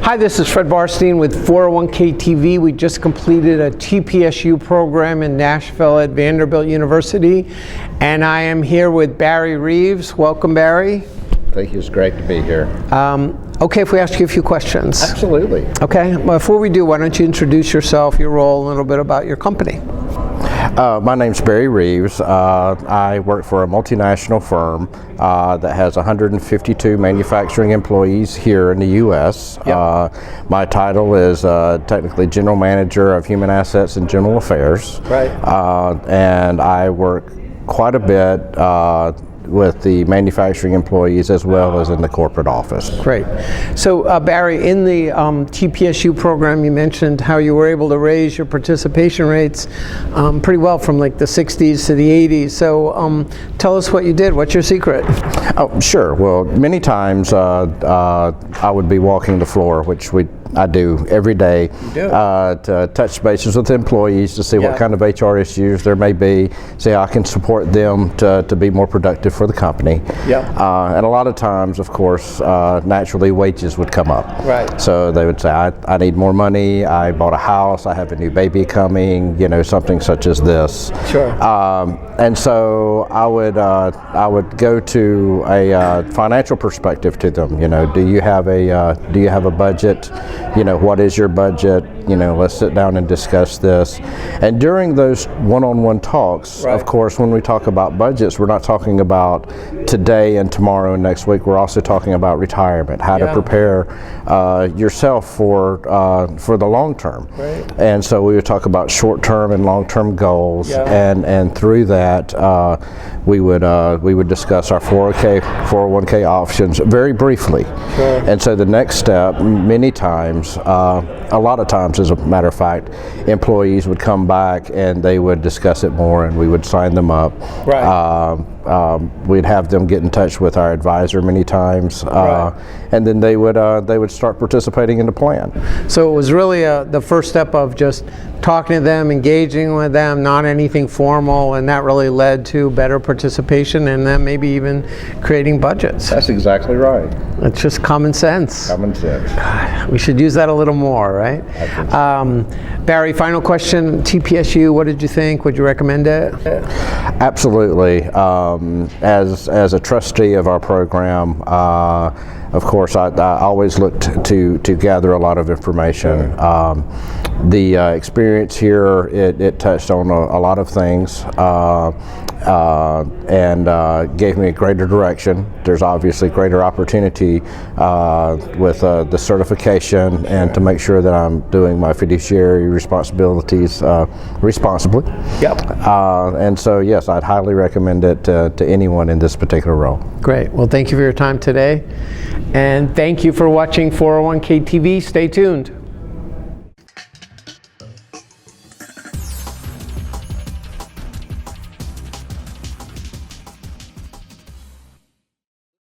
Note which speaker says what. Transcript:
Speaker 1: Hi, this is Fred Barstein with 401k TV. We just completed a TPSU program in Nashville at Vanderbilt University, and I am here with Barry Reeves. Welcome, Barry.
Speaker 2: Thank you. It's great to be here.
Speaker 1: Okay, if we ask you a few questions.
Speaker 2: Absolutely.
Speaker 1: Okay, before we do, why don't you introduce yourself, your role, a little bit about your company.
Speaker 2: My name's Barry Reeves. I work for a multinational firm that has 152 manufacturing employees here in the U.S.
Speaker 1: Yep.
Speaker 2: My title is technically General Manager of Human Assets and General Affairs.
Speaker 1: Right.
Speaker 2: And I work quite a bit with the manufacturing employees as well as in the corporate office.
Speaker 1: Great. So Barry, in the TPSU program, you mentioned how you were able to raise your participation rates pretty well from like the 60s to the 80s. So tell us what you did. What's your secret?
Speaker 2: Oh, sure. Well, many times I would be walking the floor, which I do every day, to touch bases with employees to see what kind of HR issues there may be, see how I can support them to be more productive for the company. And a lot of times, of course, naturally wages would come up.
Speaker 1: Right.
Speaker 2: So they would say, I need more money, I bought a house, I have a new baby coming, you know, something such as this.
Speaker 1: Sure.
Speaker 2: And so I would go to a financial perspective to them. You know, do you have a budget? You know, what is your budget? You know, let's sit down and discuss this. And during those one-on-one talks, of course, when we talk about budgets, we're not talking about today and tomorrow and next week. We're also talking about retirement, how to prepare yourself for the long term. Right. And so we would talk about short-term and long-term goals, and through that, we would discuss our 401k options very briefly. Sure. And so the next step, many times, a lot of times, as a matter of fact, employees would come back and they would discuss it more, and we would sign them up. Right. We'd have them get in touch with our advisor many times, and then they would start participating in the plan.
Speaker 1: So it was really the first step of just talking to them, engaging with them, not anything formal, and that really led to better participation and then maybe even creating budgets.
Speaker 2: That's exactly right.
Speaker 1: It's just common sense.
Speaker 2: Common sense.
Speaker 1: God, we should use that a little more, right? Barry, final question, TPSU, what did you think? Would you recommend it?
Speaker 2: Absolutely. As a trustee of our program, of course, I always looked to gather a lot of information. The experience here, it touched on a lot of things and gave me a greater direction. There's obviously greater opportunity with the certification and to make sure that I'm doing my fiduciary responsibilities responsibly. Yep. And so, yes, I'd highly recommend it to anyone in this particular role.
Speaker 1: Great. Well, thank you for your time today. And thank you for watching 401k TV. Stay tuned.